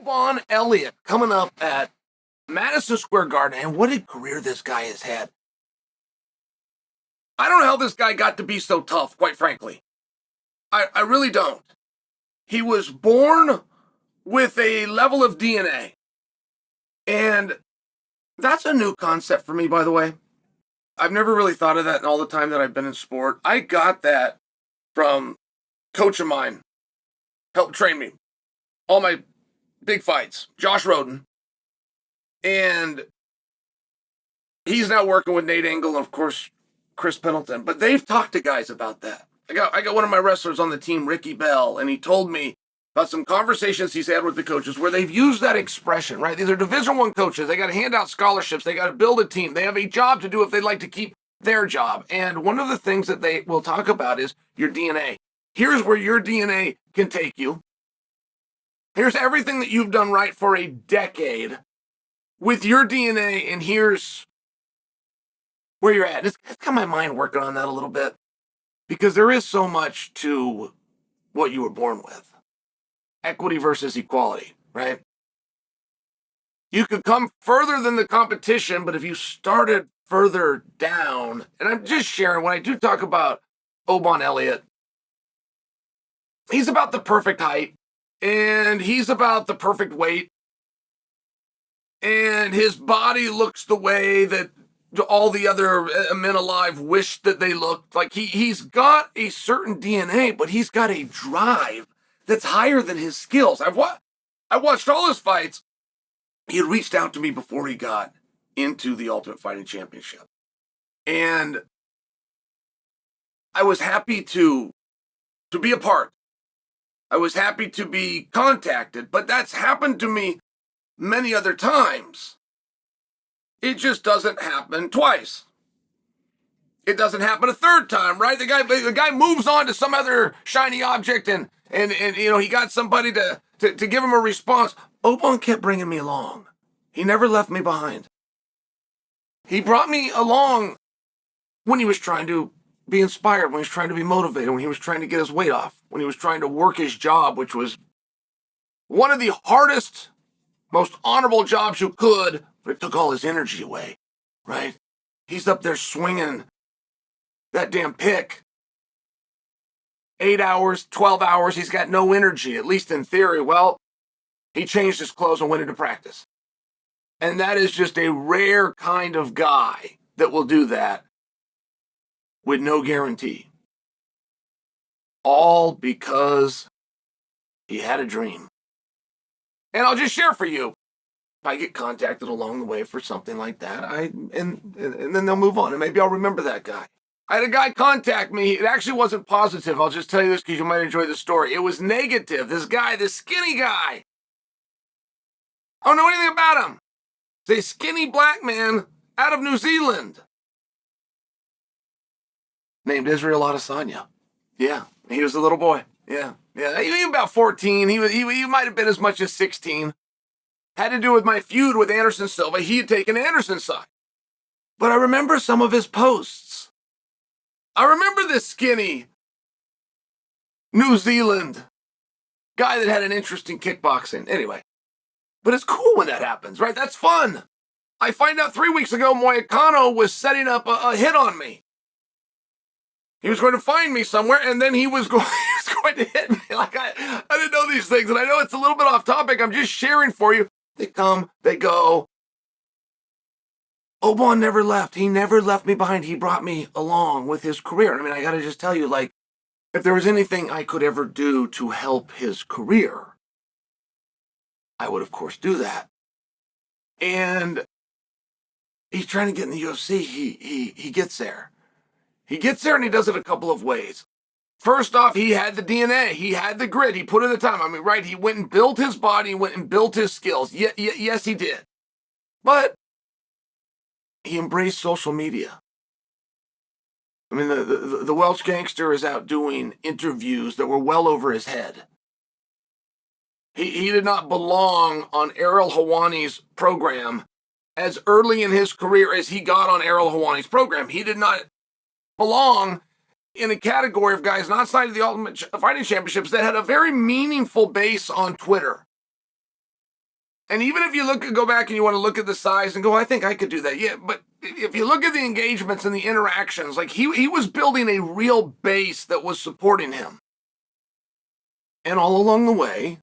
Oban Elliott coming up at Madison Square Garden, and what a career this guy has had. I don't know how this guy got to be so tough, quite frankly. I really don't. He was born with a level of DNA. And that's a new concept for me, by the way. I've never really thought of that in all the time that I've been in sport. I got that from a coach of mine, helped train me. All my big fights, Josh Roden. And he's now working with Nate Engel and, of course, Chris Pendleton. But they've talked to guys about that. I got one of my wrestlers on the team, Ricky Bell, and he told me about some conversations he's had with the coaches where they've used that expression, right? These are Division I coaches. They got to hand out scholarships. They got to build a team. They have a job to do if they'd like to keep their job. And one of the things that they will talk about is your DNA. Here's where your DNA can take you. Here's everything that you've done right for a decade with your DNA, and here's where you're at. It's got my mind working on that a little bit because there is so much to what you were born with. Equity versus equality, right? You could come further than the competition, but if you started further down, and I'm just sharing, when I do talk about Oban Elliott, he's about the perfect height, and he's about the perfect weight, and his body looks the way that all the other men alive wish that they looked. Like he's got a certain DNA, but he's got a drive that's higher than his skills. I watched all his fights. He had reached out to me before he got into the Ultimate Fighting Championship. And I was happy to be a part. I was happy to be contacted, but that's happened to me many other times. It just doesn't happen twice. It doesn't happen a third time, right? The guy moves on to some other shiny object and you know, he got somebody to give him a response. Oban kept bringing me along. He never left me behind. He brought me along when he was trying to be inspired, when he was trying to be motivated, when he was trying to get his weight off, when he was trying to work his job, which was one of the hardest, most honorable jobs you could, but it took all his energy away, right? He's up there swinging that damn pick. 8 hours, 12 hours, he's got no energy, at least in theory. Well, he changed his clothes and went into practice. And that is just a rare kind of guy that will do that with no guarantee. All because he had a dream. And I'll just share for you, if I get contacted along the way for something like that, and then they'll move on, and maybe I'll remember that guy. I had a guy contact me. It actually wasn't positive. I'll just tell you this because you might enjoy the story. It was negative. This guy, this skinny guy. I don't know anything about him. He's a skinny black man out of New Zealand named Israel Adesanya. Yeah, he was a little boy. Yeah. He was about 14. He might have been as much as 16. Had to do with my feud with Anderson Silva. He had taken Anderson's side. But I remember some of his posts. I remember this skinny New Zealand guy that had an interest in kickboxing. Anyway, but it's cool when that happens, right? That's fun. I find out 3 weeks ago, Moicano was setting up a hit on me. He was going to find me somewhere, and then he was going to hit me. Like I didn't know these things, and I know it's a little bit off topic. I'm just sharing for you. They come, they go. Oban never left. He never left me behind. He brought me along with his career. I mean, I got to just tell you, like, if there was anything I could ever do to help his career, I would, of course, do that. And he's trying to get in the UFC. He gets there. He gets there, and he does it a couple of ways. First off, he had the DNA. He had the grit. He put in the time. I mean, right, he went and built his body. He went and built his skills. Yes, he did. But he embraced social media. I mean, the Welsh Gangster is out doing interviews that were well over his head. He did not belong on Ariel Helwani's program as early in his career as he got on Ariel Helwani's program. He did not belong in a category of guys outside of the Ultimate Fighting Championships that had a very meaningful base on Twitter. And even if you go back and you want to look at the size and go, I think I could do that. Yeah, but if you look at the engagements and the interactions, like he was building a real base that was supporting him. And all along the way,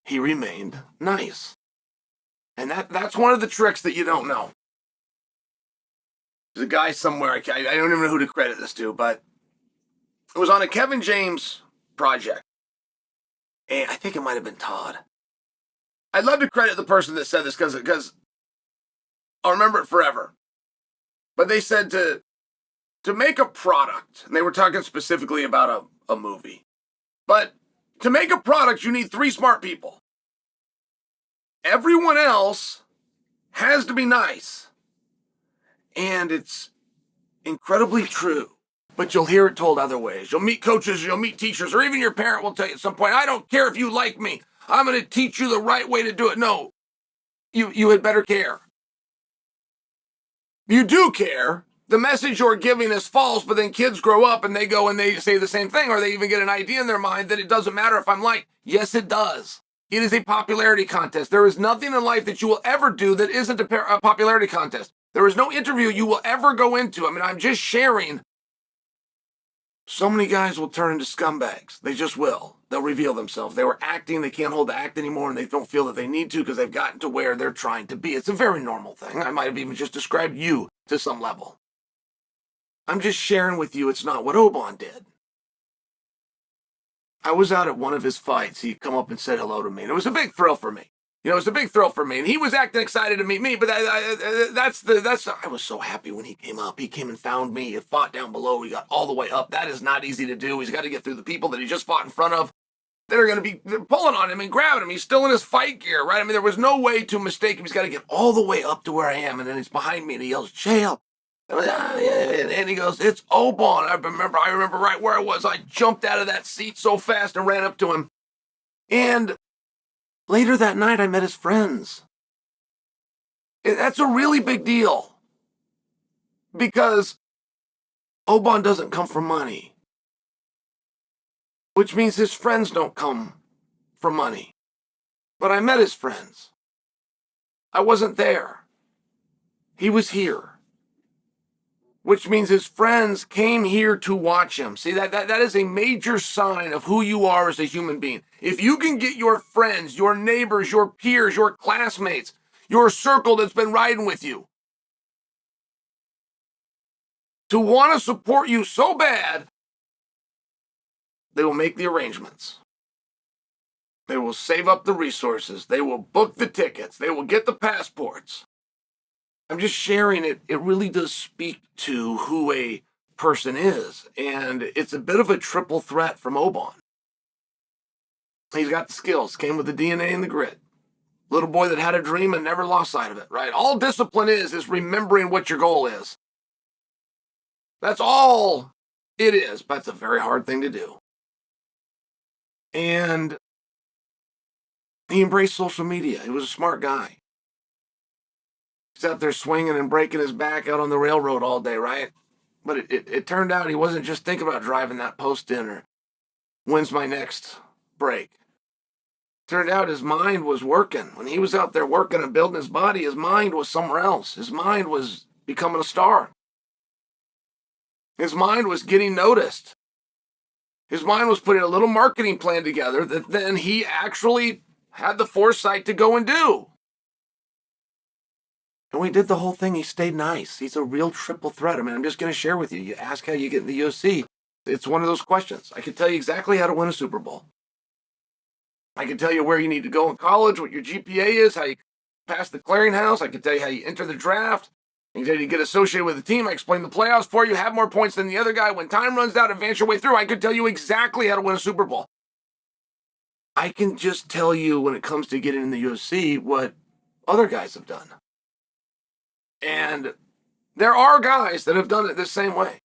he remained nice. And that's one of the tricks that you don't know. There's a guy somewhere, I don't even know who to credit this to, but it was on a Kevin James project. And I think it might have been Todd. I'd love to credit the person that said this because I'll remember it forever. But they said to make a product, and they were talking specifically about a movie. But to make a product, you need 3 smart people. Everyone else has to be nice. And it's incredibly true. But you'll hear it told other ways. You'll meet coaches, you'll meet teachers, or even your parent will tell you at some point, I don't care if you like me. I'm going to teach you the right way to do it. No, you had better care. You do care. The message you're giving is false, but then kids grow up and they go and they say the same thing, or they even get an idea in their mind that it doesn't matter if I'm liked. Yes, it does. It is a popularity contest. There is nothing in life that you will ever do that isn't a popularity contest. There is no interview you will ever go into. I mean, I'm just sharing. So many guys will turn into scumbags. They just will. They'll reveal themselves. They were acting. They can't hold the act anymore, and they don't feel that they need to because they've gotten to where they're trying to be. It's a very normal thing. I might have even just described you to some level. I'm just sharing with you it's not what Oban did. I was out at one of his fights. He come up and said hello to me, and it was a big thrill for me. It was a big thrill for me, and he was acting excited to meet me, but I was so happy when he came up. He came and found me. He fought down below. He got all the way up. That is not easy to do. He's got to get through the people that he just fought in front of that are going to be pulling on him and grabbing him. He's still in his fight gear, right? I mean, there was no way to mistake him. He's got to get all the way up to where I am, and then he's behind me, and he yells, Chael. And he goes, it's Oban. I remember right where I was. I jumped out of that seat so fast and ran up to him. And later that night, I met his friends. That's a really big deal. Because Oban doesn't come from money. Which means his friends don't come from money. But I met his friends. I wasn't there. He was here. Which means his friends came here to watch him. See, that is a major sign of who you are as a human being. If you can get your friends, your neighbors, your peers, your classmates, your circle that's been riding with you, to want to support you so bad, they will make the arrangements. They will save up the resources. They will book the tickets. They will get the passports. I'm just sharing it. It really does speak to who a person is. And it's a bit of a triple threat from Oban. He's got the skills, came with the DNA and the grit. Little boy that had a dream and never lost sight of it, right? All discipline is remembering what your goal is. That's all it is, but it's a very hard thing to do. And he embraced social media. He was a smart guy. He's out there swinging and breaking his back out on the railroad all day, right? But it turned out he wasn't just thinking about driving that post in or when's my next break. Turned out his mind was working. When he was out there working and building his body, his mind was somewhere else. His mind was becoming a star. His mind was getting noticed. His mind was putting a little marketing plan together that then he actually had the foresight to go and do. And when he did the whole thing, he stayed nice. He's a real triple threat. I mean, I'm just going to share with you. You ask how you get in the UFC. It's one of those questions. I can tell you exactly how to win a Super Bowl. I can tell you where you need to go in college, what your GPA is, how you pass the clearinghouse. I can tell you how you enter the draft. I can tell you to get associated with the team. I explain the playoffs for you, have more points than the other guy. When time runs out, advance your way through. I could tell you exactly how to win a Super Bowl. I can just tell you when it comes to getting in the UFC what other guys have done. And there are guys that have done it the same way.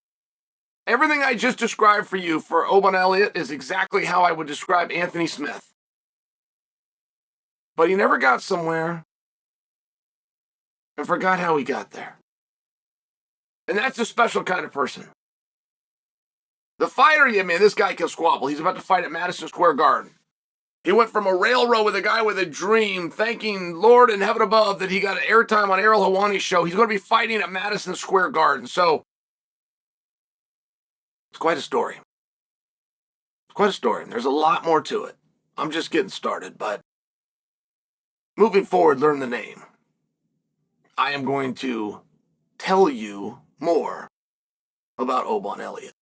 Everything I just described for you for Oban Elliott is exactly how I would describe Anthony Smith. But he never got somewhere and forgot how he got there. And that's a special kind of person. The fighter, yeah, man, this guy can squabble. He's about to fight at Madison Square Garden. He went from a railroad with a guy with a dream, thanking Lord in heaven above that he got airtime on Ariel Helwani's show. He's going to be fighting at Madison Square Garden. So, it's quite a story. It's quite a story. There's a lot more to it. I'm just getting started, but moving forward, learn the name. I am going to tell you more about Oban Elliott.